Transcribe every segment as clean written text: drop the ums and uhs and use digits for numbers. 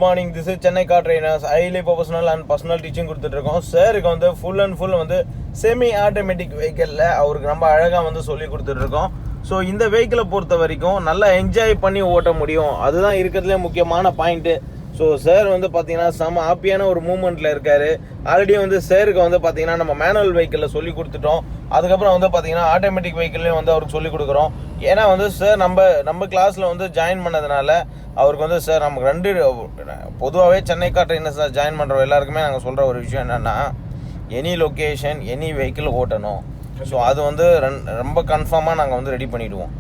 Morning this is Chennai car trainers highly professional and personal teaching கொடுத்துட்ருக்கோம். சாருக்கு வந்து full and full வந்து semi automatic வெஹிக்கிளில் அவருக்கு ரொம்ப அழகாக வந்து சொல்லி கொடுத்துட்ருக்கோம். ஸோ இந்த வெஹிக்கிளை பொறுத்த வரைக்கும் நல்லா என்ஜாய் பண்ணி ஓட்ட முடியும், அதுதான் இருக்கிறதுலே முக்கியமான பாயிண்ட்டு. ஸோ சார் வந்து பார்த்தீங்கன்னா செம்ம ஹாப்பியான ஒரு மூமெண்ட்டில் இருக்கார். ஆல்ரெடி வந்து சாருக்கு வந்து பார்த்தீங்கன்னா நம்ம மேனுவல் வெஹிக்கிளில் சொல்லி கொடுத்துட்டோம். அதுக்கப்புறம் வந்து பார்த்தீங்கன்னா ஆட்டோமேட்டிக் வெஹிக்கிள்லேயும் வந்து அவருக்கு சொல்லி கொடுக்குறோம். ஏன்னா வந்து சார் நம்ம கிளாஸில் வந்து ஜாயின் பண்ணதுனால அவருக்கு வந்து சார் நமக்கு ரெண்டு பொதுவாகவே சென்னை கார் ட்ரைனர்ஸில் ஜாயின் பண்ணுற எல்லாருக்குமே நாங்கள் சொல்கிற ஒரு விஷயம் என்னென்னா எனி லொக்கேஷன் எனி வெஹிக்கிள் ஓட்டணும். ஸோ அது வந்து ரொம்ப கன்ஃபார்மாக நாங்கள் வந்து ரெடி பண்ணிவிடுவோம்.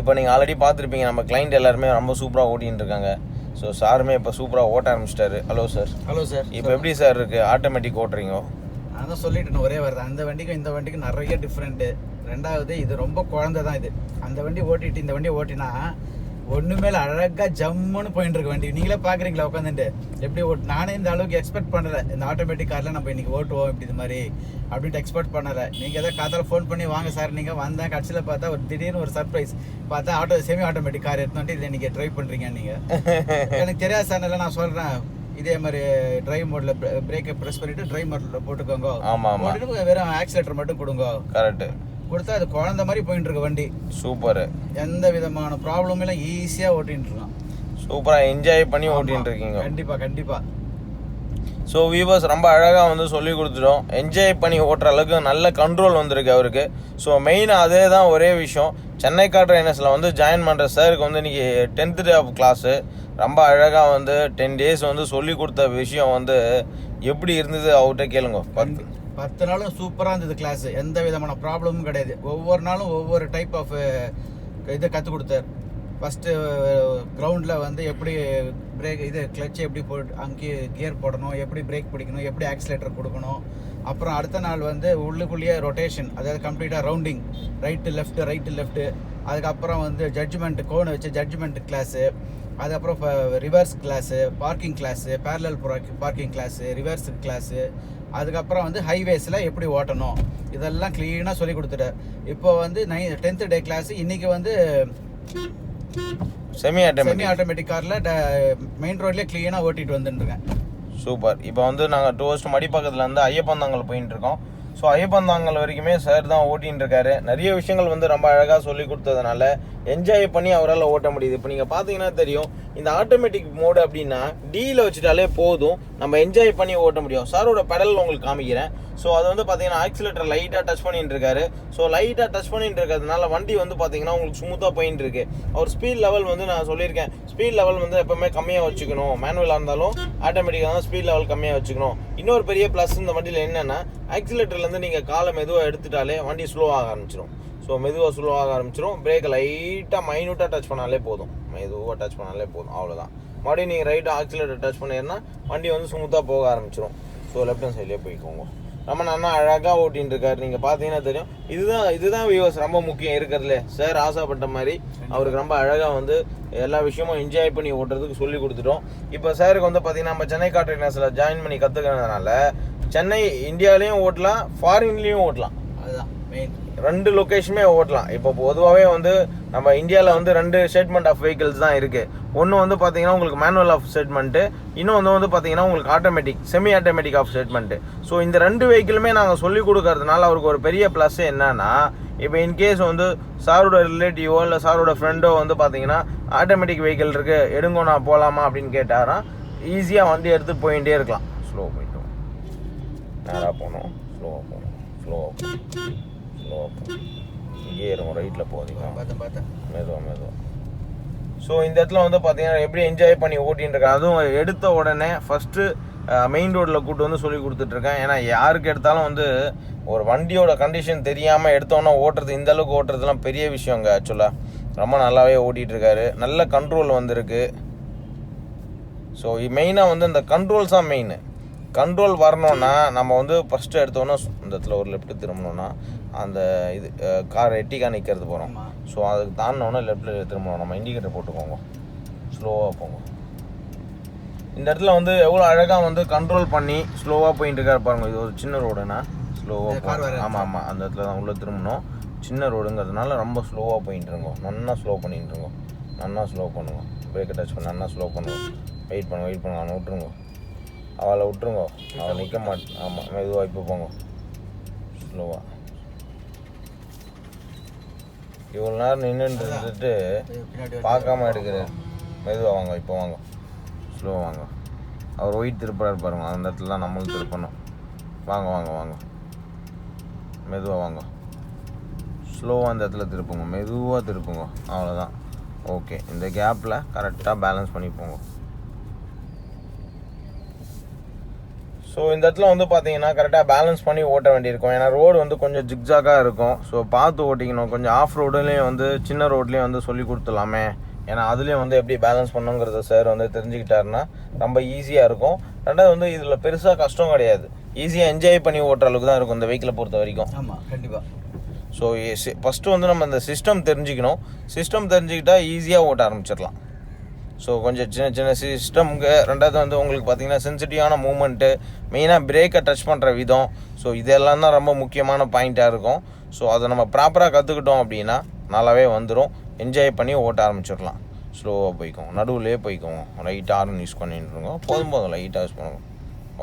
இப்போ நீங்கள் ஆல்ரெடி பார்த்துருப்பீங்க நம்ம கிளைண்ட் எல்லாருமே ரொம்ப சூப்பராக ஓட்டின்னு இருக்காங்க. ஸோ சாருமே இப்போ சூப்பராக ஓட்ட ஆரம்பிச்சிட்டாரு. Hello sir. Hello sir. இப்போ எப்படி சார் இருக்குது ஆட்டோமேட்டிக் ஓட்டுறீங்க? நான் தான் சொல்லிட்டேன் ஒரே வருது. அந்த வண்டிக்கும் இந்த வண்டிக்கும் நிறைய டிஃப்ரெண்ட்டு. ரெண்டாவது இது ரொம்ப குழந்தை தான். இது அந்த வண்டி ஓட்டிட்டு இந்த வண்டியை ஓட்டினா ஒன்றுமே அழகாக ஜம்முன்னு போயிட்டு இருக்கு வண்டி. நீங்களே பார்க்குறீங்களா உட்காந்துட்டு எப்படி நானே இந்த அளவுக்கு எக்ஸ்பெக்ட் பண்ணலை. இந்த ஆட்டோமேட்டிக் காரில் நம்ம இன்றைக்கி ஓட்டுவோம் இப்படி இது மாதிரி அப்படின்ட்டு எக்ஸ்பெக்ட் பண்ணலை. நீங்கள் எதாவது காத்தால ஃபோன் பண்ணி வாங்க சார் நீங்கள் வந்தேன். கடைசியில் பார்த்தா ஒரு திடீர்னு ஒரு சர்ப்ரைஸ் பார்த்தா செமி ஆட்டோமேட்டிக் கார் எடுத்துட்டு இதை நீங்கள் ட்ரைவ் பண்ணுறீங்க. நீங்கள் எனக்கு தெரியாது சார், இல்லை நான் சொல்கிறேன் இதே மாதிரி டிரைவ் மோடில் பிரேக்கை ப்ரெஸ் பண்ணிவிட்டு டிரைவ் மோடில் போட்டுக்கோங்க. ஆமாம், வெறும் ஆக்சிலேட்டர் மட்டும் கொடுங்க. கரெக்டு கொடுத்தா அது குழந்த மாதிரி போயிட்டு இருக்கு வண்டி. சூப்பர், எந்த விதமான ப்ராப்ளமும் இல்லை, ஈஸியாக ஓட்டின்னு இருக்கலாம். சூப்பராக என்ஜாய் பண்ணி ஓட்டின்னு இருக்கீங்க. கண்டிப்பாக. ஸோ வீவர்ஸ் ரொம்ப அழகாக வந்து சொல்லி கொடுத்துட்டோம். என்ஜாய் பண்ணி ஓட்டுற அளவுக்கு நல்ல கண்ட்ரோல் வந்திருக்கு அவருக்கு. ஸோ மெயினாக அதே தான் ஒரே விஷயம். சென்னை கார் ட்ரைனர்ஸில் வந்து ஜாயின் பண்ணுற சாருக்கு வந்து இன்றைக்கி 10th டே ஆஃப் கிளாஸு. ரொம்ப அழகாக வந்து 10 days வந்து சொல்லி கொடுத்த விஷயம் வந்து எப்படி இருந்தது அவர்கிட்ட கேளுங்க. 10 நாளும் சூப்பராக இருந்தது கிளாஸு. எந்த விதமான ப்ராப்ளமும் கிடையாது. ஒவ்வொரு நாளும் ஒவ்வொரு டைப் ஆஃப் இதை கற்றுக் கொடுத்தார். ஃபஸ்ட்டு கிரவுண்டில் வந்து எப்படி பிரேக் கிளச்சை எப்படி அங்கேயே கியர் போடணும், எப்படி பிரேக் பிடிக்கணும், எப்படி ஆக்சிலேட்டர் கொடுக்கணும். அப்புறம் அடுத்த நாள் வந்து உள்ளுக்குள்ளேயே ரொட்டேஷன், அதாவது கம்ப்ளீட்டாக ரவுண்டிங், ரைட்டு லெஃப்ட்டு. அதுக்கப்புறம் வந்து ஜட்ஜ்மெண்ட் கோனை வச்சு ஜட்ஜ்மெண்ட் கிளாஸு. அதுக்கப்புறம் reverse class, parking class, parallel parking class, reverse class. அதுக்கப்புறம் வந்து ஹைவேஸில் எப்படி ஓட்டணும், இதெல்லாம் க்ளீனாக சொல்லி கொடுத்துட்டார். இப்போ வந்து 10th டே கிளாஸு. இன்றைக்கி வந்து செமி ஆட்டோமேட்டிக் காரில் மெயின் ரோட்லேயே க்ளீனாக ஓட்டிகிட்டு வந்துட்டுருக்கேன். சூப்பர். இப்போ வந்து நாங்கள் டூவர்ஸ்ட் மடிப்பக்கத்தில் வந்து ஐயப்பந்தாங்கல் போயின்னு இருக்கோம். ஸோ ஐயப்பந்தாங்கல் வரைக்குமே சார் தான் ஓட்டின்னு இருக்காரு. நிறைய விஷயங்கள் வந்து ரொம்ப அழகாக சொல்லி கொடுத்ததுனால என்ஜாய் பண்ணி அவரால் ஓட்ட முடியுது. இப்போ நீங்கள் பார்த்தீங்கன்னா தெரியும், இந்த ஆட்டோமேட்டிக் மோடு அப்படின்னா டீல வச்சுட்டாலே போதும், நம்ம என்ஜாய் பண்ணி ஓட்ட முடியும். சாரோட பெடல் உங்களுக்கு காமிக்கிறேன். ஸோ அது வந்து பார்த்தீங்கன்னா ஆக்சிலேட்டர் லைட்டாக டச் பண்ணிட்டு இருக்காரு. ஸோ லைட்டாக டச் பண்ணிட்டு இருக்கிறதுனால வண்டி வந்து பார்த்தீங்கன்னா உங்களுக்கு ஸ்மூத்தாக போயிட்டு இருக்கு. அவர் ஸ்பீட் லெவல் வந்து நான் சொல்லியிருக்கேன், ஸ்பீட் லெவல் வந்து எப்பவுமே கம்மியாக வச்சுக்கணும். மேனுவலாக இருந்தாலும் ஆட்டோமேட்டிக்காக தான் ஸ்பீட் லெவல் கம்மியாக வச்சுக்கணும். இன்னொரு பெரிய ப்ளஸ் இந்த வண்டியில் என்னென்னா ஆக்சிலேட்டர்லேருந்து நீங்கள் காலை மெதுவாக எடுத்துட்டாலே வண்டி ஸ்லோவாக ஆரம்பிச்சிடும். ஸோ மெதுவாக ஸ்லோவாக ஆரம்பிச்சிடும். பிரேக்கை லைட்டாக மைனூட்டாக டச் பண்ணாலே போதும், மெதுவாக டச் பண்ணாலே போதும், அவ்வளோதான். மறுபடியும் நீங்கள் ரைட்டாக ஆக்சிலேட்டர் டச் பண்ணிடுன்னா வண்டி வந்து ஸ்மூத்தாக போக ஆரம்பிச்சிடும். ஸோ லெஃப்ட் ஹேண்ட் சைட்லேயே போய்க்கோங்க. நம்ம நல்லா அழகாக ஓட்டின்னு இருக்காரு. நீங்கள் பார்த்தீங்கன்னா தெரியும். இதுதான் வியூவர்ஸ் ரொம்ப முக்கியம் இருக்கிறதுல. சார் ஆசைப்பட்ட மாதிரி அவருக்கு ரொம்ப அழகாக வந்து எல்லா விஷயமும் என்ஜாய் பண்ணி ஓட்டுறதுக்கு சொல்லி கொடுத்துட்டோம். இப்போ சாருக்கு வந்து பார்த்தீங்கன்னா நம்ம சென்னை கார் ட்ரைனர்ஸில் ஜாயின் பண்ணி கற்றுக்கிறதுனால சென்னை இந்தியாவிலையும் ஓட்டலாம், ஃபாரின்லேயும் ஓட்டலாம். அதுதான் மெயின். 2 லொக்கேஷனுமே ஓட்டலாம். இப்போ பொதுவாகவே வந்து நம்ம இந்தியாவில் வந்து 2 ஸ்டேட்மெண்ட் ஆஃப் வெஹிக்கிள்ஸ் தான் இருக்குது. ஒன்று வந்து பார்த்தீங்கன்னா உங்களுக்கு மேனுவல் ஆஃப் ஸ்டேட்மெண்ட்டு, இன்னொன்று வந்து பார்த்தீங்கன்னா உங்களுக்கு automatic semi automatic off statement. So இந்த 2 வெஹிக்கிளுமே நாங்கள் சொல்லி கொடுக்கறதுனால அவருக்கு ஒரு பெரிய ப்ளஸ் என்னன்னா, இப்போ இன்கேஸ் வந்து சாரோட ரிலேட்டிவோ இல்லை சாரோட ஃப்ரெண்டோ வந்து பார்த்தீங்கன்னா ஆட்டோமேட்டிக் வெஹிக்கிள் இருக்குது எடுங்கோ நான் போகலாமா அப்படின்னு கேட்டாரா ஈஸியாக வண்டி எடுத்து போயிட்டே இருக்கலாம். ஸ்லோ போயிட்டோம், நேராக போகணும், ஸ்லோவாக போகணும். இங்கே இருக்கும், ரைட்டில் போகிறீங்க, பார்த்தேன் மெதுவாக. ஸோ இந்த இடத்துல வந்து பார்த்தீங்கன்னா எப்படி என்ஜாய் பண்ணி ஓட்டின்னு இருக்கேன். அதுவும் எடுத்த உடனே ஃபஸ்ட்டு மெயின் ரோட்டில் கூப்பிட்டு வந்து சொல்லி கொடுத்துட்ருக்கேன். ஏன்னா யாருக்கு எடுத்தாலும் வந்து ஒரு வண்டியோட கண்டிஷன் தெரியாமல் எடுத்தோன்னா ஓட்டுறது, இந்த அளவுக்கு ஓட்டுறதுலாம் பெரிய விஷயங்க. ஆக்சுவலாக ரொம்ப நல்லாவே ஓட்டிகிட்ருக்காரு. நல்ல கண்ட்ரோல் வந்திருக்கு. ஸோ மெயினாக வந்து இந்த கண்ட்ரோல்ஸ் தான் மெயின். கண்ட்ரோல் வரணுன்னா நம்ம வந்து ஃபஸ்ட்டு எடுத்தோன்னா இந்த இடத்துல ஒரு லெஃப்ட்டு திரும்பணுன்னா அந்த இது கார் எட்டிக்கா நிற்கிறது போகிறோம். ஸோ அதுக்கு தாண்டினோன்னா லெஃப்ட்டில் திரும்பணும். நம்ம இண்டிகேட்டர் போட்டுக்கோங்க, ஸ்லோவாக போங்க. இந்த இடத்துல வந்து எவ்வளோ அழகாக வந்து கண்ட்ரோல் பண்ணி ஸ்லோவாக போயிட்டு இருக்காரு பாருங்க. இது ஒரு சின்ன ரோடுனா ஸ்லோவாக போகும். ஆமாம், அந்த இடத்துல தான் உள்ளே திரும்பணும். சின்ன ரோடுங்கிறதுனால ரொம்ப ஸ்லோவாக போயிட்டு இருக்கோம். நல்லா ஸ்லோ பண்ணிட்டு இருக்கோம். நல்லா ஸ்லோ பண்ணுவோம். பிரேக்கை டச் பண்ணி நல்லா ஸ்லோ பண்ணுவோம். வெயிட் பண்ணுங்க அவனை விட்டுருங்க, அவளை விட்டுருங்க, அவள் நிற்க மாட்டேன். ஆமாம், மெதுவாக இப்போ போங்க, ஸ்லோவாக. இவ்வளோ நேரம் நின்றுட்டு இருந்துட்டு பார்க்காம எடுக்கிறார். மெதுவாக வாங்க, இப்போ வாங்க, ஸ்லோவாக வாங்க. அவர் ஒயிட் திருப்பறாரு பாருங்க, அந்த இடத்துல தான் நம்மளும் திருப்பணும். வாங்க வாங்க வாங்க, மெதுவாக வாங்க, ஸ்லோவாக அந்த இடத்துல திருப்புங்க, மெதுவாக திருப்புங்க, அவ்வளோதான். ஓகே, இந்த கேப்பில் கரெக்டாக பேலன்ஸ் பண்ணி போங்க. ஸோ இந்த இடத்துல வந்து பார்த்தீங்கன்னா கரெக்டாக பேலன்ஸ் பண்ணி ஓட்ட வேண்டியிருக்கும். ஏன்னா ரோடு வந்து கொஞ்சம் ஜிக்ஜாக்காக இருக்கும். ஸோ பார்த்து ஓட்டிக்கணும். கொஞ்சம் ஆஃப் ரோடுலேயும் வந்து சின்ன ரோட்லேயும் வந்து சொல்லி கொடுத்துலாமே. ஏன்னா அதுலேயும் வந்து எப்படி பேலன்ஸ் பண்ணுங்கிறத சார் வந்து தெரிஞ்சுக்கிட்டாருன்னா ரொம்ப ஈஸியாக இருக்கும். ரெண்டாவது வந்து இதில் பெருசாக கஷ்டம் கிடையாது, ஈஸியாக என்ஜாய் பண்ணி ஓட்டுற அளவுக்கு தான் இருக்கும் இந்த வெஹிக்கிளை பொறுத்த வரைக்கும். ஆமாம், கண்டிப்பாக. ஸோ ஃபஸ்ட்டு வந்து நம்ம இந்த சிஸ்டம் தெரிஞ்சுக்கணும். சிஸ்டம் தெரிஞ்சுக்கிட்டால் ஈஸியாக ஓட்ட ஆரம்பிச்சிடலாம். ஸோ கொஞ்சம் சின்ன சின்ன சிஸ்டம்க்கு. ரெண்டாவது வந்து உங்களுக்கு பார்த்தீங்கன்னா சென்சிட்டிவான மூமெண்ட்டு, மெயினாக பிரேக்கை டச் பண்ணுற விதம். ஸோ இதெல்லாம் தான் ரொம்ப முக்கியமான பாயிண்ட்டாக இருக்கும். ஸோ அதை நம்ம ப்ராப்பராக கற்றுக்கிட்டோம் அப்படின்னா நல்லாவே வந்துடும். என்ஜாய் பண்ணி ஓட்ட ஆரம்பிச்சிடலாம். ஸ்லோவாக போய்க்கோங்க, நடுவுலேயே போய்க்கோங்க, லைட்டாக ஹார்ன் யூஸ் பண்ணிட்டுருங்க, போதும் லைட்டாக யூஸ் பண்ணுங்க.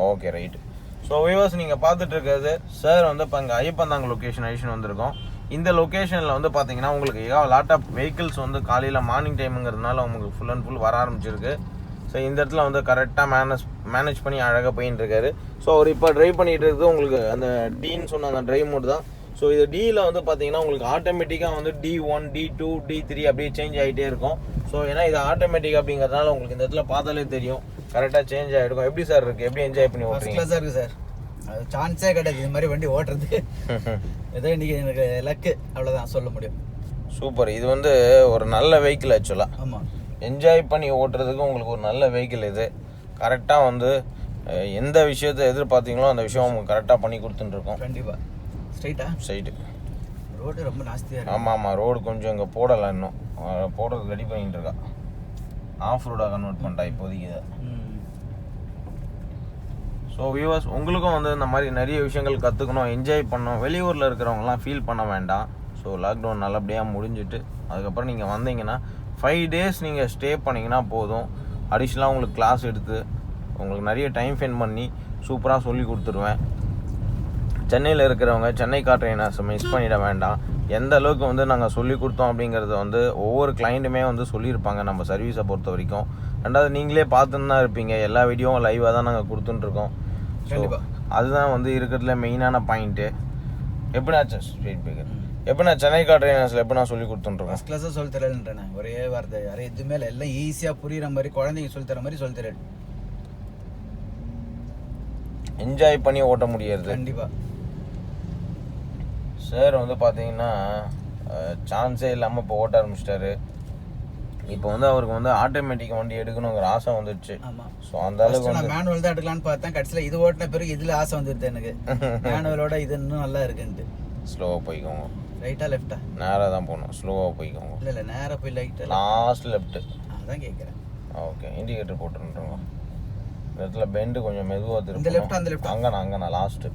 Okay, right. ஸோ வியூவர்ஸ், நீங்கள் பார்த்துட்டு இருக்கிறது சார் வந்து இப்போ இங்கே ஐயப்பந்தாங்க லொக்கேஷன் அழிச்சுன்னு வந்திருக்கோம். இந்த லொக்கேஷனில் வந்து பார்த்தீங்கன்னா உங்களுக்கு லாட் ஆஃப் வெஹிக்கிள்ஸ் வந்து காலையில் மார்னிங் டைமுங்கிறதுனால உங்களுக்கு ஃபுல் அண்ட் ஃபுல் வர ஆரம்பிச்சிருக்கு. ஸோ இந்த இடத்துல வந்து கரெக்டாக மேனேஜ் பண்ணி அழகாக போயின்னு இருக்காரு. ஸோ அவர் இப்போ ட்ரைவ் பண்ணிகிட்டு இருக்குது உங்களுக்கு அந்த டீன்னு சொன்ன அந்த ட்ரைவ் மோட் தான். ஸோ இது டியில் வந்து பார்த்தீங்கன்னா உங்களுக்கு ஆட்டோமேட்டிக்காக வந்து D1, D2, D3 அப்படியே சேஞ்ச் ஆகிட்டே இருக்கும். ஸோ ஏன்னா இது ஆட்டோமேட்டிக் அப்படிங்கிறதுனால உங்களுக்கு இந்த இடத்துல பார்த்தாலே தெரியும் கரெக்டாக சேஞ்ச் ஆகிருக்கும். எப்படி சார் இருக்குது, எப்படி என்ஜாய் பண்ணி ஓட்டுறீங்க? சார் இருக்குது சார், அது சான்ஸே கிடையாது இது மாதிரி வண்டி ஓட்டுறது. ஏதோ இன்றைக்கி எனக்கு லக்கு, அவ்வளோதான் சொல்ல முடியும். சூப்பர். இது வந்து ஒரு நல்ல வெஹிக்கிள் ஆக்சுவலாக. ஆமாம், என்ஜாய் பண்ணி ஓட்டுறதுக்கு உங்களுக்கு ஒரு நல்ல வெஹிக்கிள் இது. கரெக்டாக வந்து எந்த விஷயத்தை எதிர்பார்த்தீங்களோ அந்த விஷயம் உங்களுக்கு கரெக்டாக பண்ணி கொடுத்துட்டுருக்கோம். கண்டிப்பாக. ஸ்ட்ரைட்டு ரோடு ரொம்ப நாஸ்தியாக. ஆமாம், ரோடு கொஞ்சம் இங்கே போடலை, இன்னும் போடுறது ரெடி பண்ணிட்டு இருக்கா. ஆஃப் ரோடாக கன்வெர்ட் பண்ணிட்டா இப்போதைக்கு இதை. ஸோ வியூவர்ஸ், உங்களுக்கும் வந்து இந்த மாதிரி நிறைய விஷயங்கள் கற்றுக்கணும், என்ஜாய் பண்ணணும். வெளியூரில் இருக்கிறவங்களாம் ஃபீல் பண்ண வேண்டாம். ஸோ லாக்டவுன் நல்லபடியாக முடிஞ்சுட்டு அதுக்கப்புறம் நீங்கள் வந்தீங்கன்னா 5 days நீங்கள் ஸ்டே பண்ணிங்கன்னா போதும். அடிஷ்னலாக உங்களுக்கு கிளாஸ் எடுத்து உங்களுக்கு நிறைய டைம் ஸ்பெண்ட் பண்ணி சூப்பராக சொல்லி கொடுத்துருவேன். சென்னையில் இருக்கிறவங்க சென்னை கார் ட்ரெயினர்ஸை மிஸ் பண்ணிட வேண்டாம். எந்த அளவுக்கு வந்து நாங்கள் சொல்லி கொடுத்தோம் அப்படிங்கிறத வந்து ஒவ்வொரு கிளைண்ட்டுமே வந்து சொல்லியிருப்பாங்க நம்ம சர்வீஸை பொறுத்த வரைக்கும். ரெண்டாவது நீங்களே பார்த்துன்னு தான் இருப்பீங்க, எல்லா வீடியோவும் லைவாக தான் நாங்கள் கொடுத்துட்டுருக்கோம். ஸோ அதுதான் வந்து இருக்கிறதுல மெயினான பாயிண்ட்டு. எப்படின்னா ஸ்பீட் பிரேக்கர் எப்படின்னா சென்னை கார் ட்ரெயினர்ஸில் எப்படி நான் சொல்லி கொடுத்துட்டுருக்கோம். ஃபஸ்ட் கிளாஸாக சொல்லி தரேன்றேன், ஒரே வார்த்தை. யாரும் எதுவுமே இல்லை, எல்லாம் ஈஸியாக புரியுற மாதிரி குழந்தைங்க சொல்லி தர மாதிரி சொல்லி தரேன். என்ஜாய் பண்ணி ஓட்ட முடியாது கண்டிப்பாக. சார் வந்து பார்த்தீங்கன்னா சான்ஸே இல்லாமல் இப்போ ஓட்ட ஆரம்பிச்சிட்டாரு. இப்போ வந்து அவருக்கு வந்து ஆட்டோமேட்டிக் வண்டி எடுக்கணுங்கிற ஆசை வந்துடுச்சு. ஆமாம். ஸோ அந்த அளவுக்கு நான் மேனுவல் தான் எடுக்கலான்னு பார்த்தேன். கடைசியில் இது ஓட்டின பிறகு இதில் ஆசை வந்துடுது எனக்கு. மேனுவலோட இது இன்னும் நல்லா இருக்குன்ட்டு. ஸ்லோவாக போய்க்கோங்க. ரைட்டா லெஃப்டா? நேராக தான் போகணும், ஸ்லோவாக போய்க்கோங்க. இல்லை நேராக போய் லைட்டாக லாஸ்ட் லெஃப்ட்டு. அதான் கேட்குறேன். ஓகே, இண்டிகேட்டர் போட்டுருங்க. இந்த இடத்துல பெண்டு கொஞ்சம் மெதுவாக திரும்ப. இந்த லெஃப்ட், அந்த லெஃப்ட் அங்கண்ணா லாஸ்ட்டு,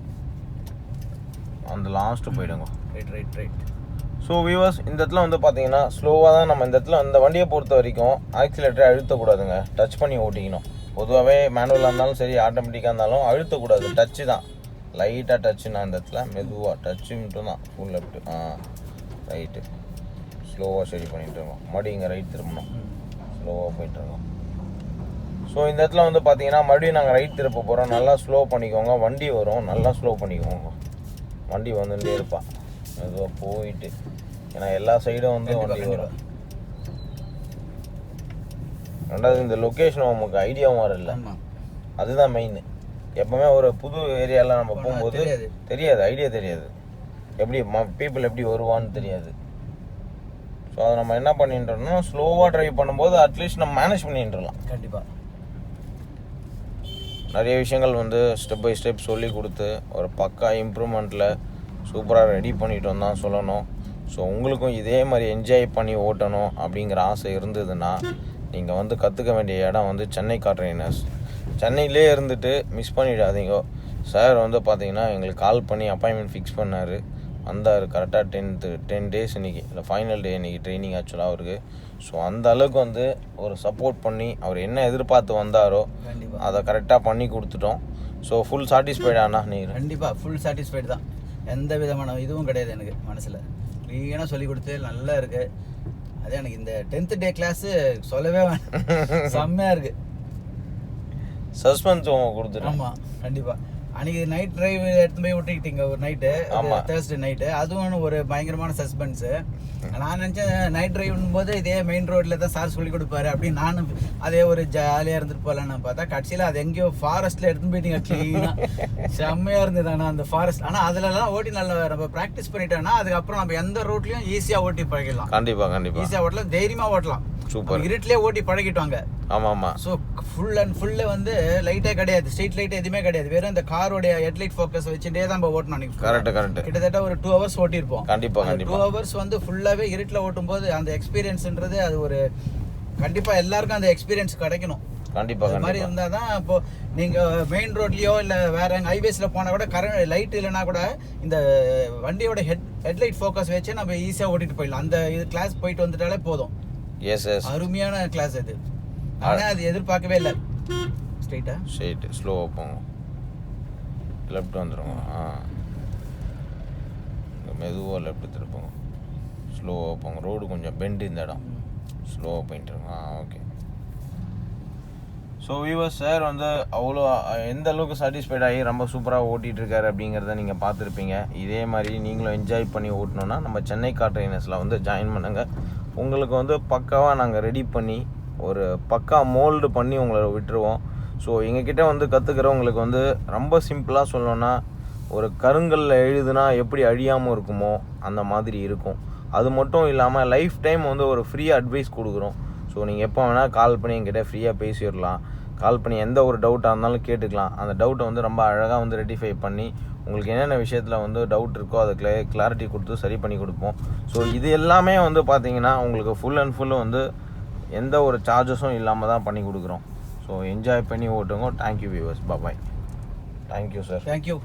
அந்த லாஸ்ட்டு போயிடுங்க. ரைட். ஸோ வியூவர்ஸ், இந்த இடத்துல வந்து பார்த்தீங்கன்னா ஸ்லோவாக தான் நம்ம இந்த இடத்துல இந்த வண்டியை பொறுத்த வரைக்கும் ஆக்சிலேட்டரை அழுத்தக்கூடாதுங்க, டச் பண்ணி ஓட்டிக்கணும். பொதுவாகவே மேனுவலாக இருந்தாலும் சரி ஆட்டோமேட்டிக்காக இருந்தாலும் அழுத்தக்கூடாது, டச்சு தான், லைட்டாக டச்சுன்னா இந்த இடத்துல மெதுவாக டச்சு மட்டும் தான். ஃபுல் லெஃப்ட்டு, ரைட்டு, ஸ்லோவாக சரி பண்ணிட்டு இருக்கோம். மறுபடியும் இங்கே ரைட் திரும்பணும், ஸ்லோவாக போயிட்டுருக்கோம். ஸோ இந்த இடத்துல வந்து பார்த்தீங்கன்னா மறுபடியும் நாங்கள் ரைட் திருப்ப போகிறோம். நல்லா ஸ்லோ பண்ணிக்கோங்க, வண்டி வரும், நல்லா ஸ்லோ பண்ணிக்கோங்க. வண்டி வந்துட்டே இருப்பான் மெதுவாக போயிட்டு, ஏன்னா எல்லா சைடும் வந்து வண்டி வரும். ரெண்டாவது இந்த லொக்கேஷன் உங்களுக்கு ஐடியாவும் வரல, அதுதான் மெயின். எப்பவுமே ஒரு புது ஏரியாவில் நம்ம போகும்போது தெரியாது, ஐடியா தெரியாது, எப்படி பீப்புள் எப்படி வருவான்னு தெரியாது. ஸோ அதை நம்ம என்ன பண்ணிட்டுறோம்னா ஸ்லோவாக ட்ரைவ் பண்ணும்போது அட்லீஸ்ட் நம்ம மேனேஜ் பண்ணிட்டுலாம். கண்டிப்பாக நிறைய விஷயங்கள் வந்து ஸ்டெப் பை ஸ்டெப் சொல்லி கொடுத்து ஒரு பக்கா இம்ப்ரூவ்மெண்ட்டில் சூப்பராக ரெடி பண்ணிட்டோம் தான் சொல்லணும். ஸோ உங்களுக்கும் இதே மாதிரி என்ஜாய் பண்ணி ஓட்டணும் அப்படிங்கிற ஆசை இருந்ததுன்னா நீங்கள் வந்து கற்றுக்க வேண்டிய இடம் வந்து சென்னை கார் ட்ரெயினர்ஸ். சென்னையிலே இருந்துட்டு மிஸ் பண்ணிடாதீங்க. சார் வந்து பார்த்தீங்கன்னா எங்களுக்கு கால் பண்ணி அப்பாயின்மெண்ட் ஃபிக்ஸ் பண்ணார், வந்தார் கரெக்டாக 10 days இன்றைக்கி, இல்லை ஃபைனல் டே இன்றைக்கி ட்ரைனிங் ஆக்சுவலாக அவருக்கு. ஸோ அந்த அளவுக்கு வந்து ஒரு சப்போர்ட் பண்ணி அவர் என்ன எதிர்பார்த்து வந்தாரோ கண்டிப்பாக அதை கரெக்டாக பண்ணி கொடுத்துட்டோம். ஸோ ஃபுல் சாட்டிஸ்ஃபைடாண்ணா நீங்கள்? கண்டிப்பாக ஃபுல் சாட்டிஸ்ஃபைடு தான். எந்த விதமான இதுவும் கிடையாது எனக்கு மனசில். க்ளீனாக சொல்லி கொடுத்து நல்லா இருக்குது. அதே எனக்கு இந்த 10th டே கிளாஸு சொல்லவே வேணாம், செம்மையாக இருக்குது. சஸ்பென்ஸ் கொடுத்துட்டோம். ஆமாம் கண்டிப்பாக. அன்றைக்கி நைட் ட்ரைவ் எடுத்து போய் விட்டுக்கிட்டீங்க ஒரு நைட்டு, தேர்ஸ்டே நைட்டு. அதுவும் ஒரு பயங்கரமான சஸ்பென்ஸு. நான் நினச்சேன் நைட் ட்ரைவ்னும் போது இதே மெயின் ரோட்டில் தான் சார் சொல்லி கொடுப்பாரு அப்படின்னு நானும் அதே ஒரு ஜாலியாக இருந்துட்டு போகலான்னு பார்த்தா கடைசியில் அது எங்கேயோ ஃபாரஸ்ட்டில் எடுத்துன்னு போயிட்டீங்க. க்ளீனாக செம்மையாக இருந்தது. ஆனால் அந்த ஃபாரஸ்ட் ஆனால் அதிலலாம் ஓட்டி நல்லா நம்ம ப்ராக்டிஸ் பண்ணிட்டோன்னா அதுக்கப்புறம் நம்ம எந்த ரோட்லையும் ஈஸியாக ஓட்டி பழகிடலாம். கண்டிப்பாக ஈஸியாக ஓட்டலாம், தைரியமாக ஓட்டலாம். சூப்பர். இருட்டிலே ஓட்டி பழகிட்டாங்க. ஆமாம். ஸோ ஃபுல் அண்ட் ஃபுல்லு வந்து லைட்டே கிடையாது, ஸ்ட்ரீட் லைட் எதுவுமே கிடையாது. வெறும் இந்த காரோடைய ஹெட்லைட் ஃபோக்கஸ் வச்சுட்டே தான் நம்ம ஓட்டணும். கரெக்ட். கிட்டத்தட்ட ஒரு 2 hours ஓட்டியிருப்போம். கண்டிப்பாக 2 hours வந்து ஃபுல்லாகவே இருட்டில் ஓட்டும் போது அந்த எக்ஸ்பீரியன்ஸ்ன்றது அது ஒரு கண்டிப்பாக எல்லாருக்கும் அந்த எக்ஸ்பீரியன்ஸ் கிடைக்கணும். கண்டிப்பாக மாதிரி இருந்தால் தான் இப்போ நீங்கள் மெயின் ரோட்லேயோ இல்லை வேற எங்கள் ஹைவேஸில் போனால் கூட கரண்ட் லைட் இல்லைனா கூட இந்த வண்டியோட ஹெட்லைட் ஃபோக்கஸ் வச்சு நம்ம ஈஸியாக ஓட்டிட்டு போயிடலாம். அந்த இது கிளாஸ் போயிட்டு வந்துட்டாலே போதும். எஸ் அருமையான கிளாஸ் அது. ஆனால் அது எதிர்பார்க்கவே இல்லை. ஸ்ட்ரெயிட்டு ஸ்லோவாக போங்க, லெஃப்ட் வந்துடுங்க. மெதுவாக லெஃப்ட் திருப்புங்க, ஸ்லோவாக போங்க. ரோடு கொஞ்சம் பெண்டு இந்த இடம், ஸ்லோவாக போயிட்டுருங்க. ஓகே. ஸோ வியூவர்ஸ், சார் வந்து அவ்வளோ எந்த அளவுக்கு சாட்டிஸ்ஃபைட் ஆகி ரொம்ப சூப்பராக ஓட்டிகிட்ருக்காரு அப்படிங்கிறத நீங்கள் பார்த்துருப்பீங்க. இதே மாதிரி நீங்களும் என்ஜாய் பண்ணி ஓட்டணுன்னா நம்ம சென்னை கார் ட்ரைனர்ஸில் வந்து ஜாயின் பண்ணுங்கள். உங்களுக்கு வந்து பக்காவாக நாங்கள் ரெடி பண்ணி ஒரு பக்கா மோல்டு பண்ணி உங்களை விட்டுருவோம். ஸோ எங்ககிட்ட வந்து கற்றுக்கிறவங்களுக்கு வந்து ரொம்ப சிம்பிளாக சொல்லணுன்னா ஒரு கருங்கல்ல எழுதுனா எப்படி அழியாமல் இருக்குமோ அந்த மாதிரி இருக்கும். அது மட்டும் இல்லாமல் லைஃப் டைம் வந்து ஒரு ஃப்ரீ அட்வைஸ் கொடுக்குறோம். ஸோ நீங்கள் எப்போ வேணால் கால் பண்ணி என்கிட்ட ஃப்ரீயாக பேசிடலாம். கால் பண்ணி எந்த ஒரு டவுட்டாக இருந்தாலும் கேட்டுக்கலாம். அந்த டவுட்டை வந்து ரொம்ப அழகாக வந்து ரெட்டிஃபை பண்ணி உங்களுக்கு என்னென்ன விஷயத்தில் வந்து டவுட் இருக்கோ அதை கிளாரிட்டி கொடுத்து சரி பண்ணி கொடுப்போம். ஸோ இது எல்லாமே வந்து பார்த்தீங்கன்னா உங்களுக்கு ஃபுல் அண்ட் ஃபுல்லு வந்து எந்த ஒரு சார்ஜஸும் இல்லாமல் தான் பண்ணி கொடுக்குறோம். ஸோ என்ஜாய் பண்ணி ஓட்டுங்க. Thank you viewers. Bye. Thank you sir. Thank you.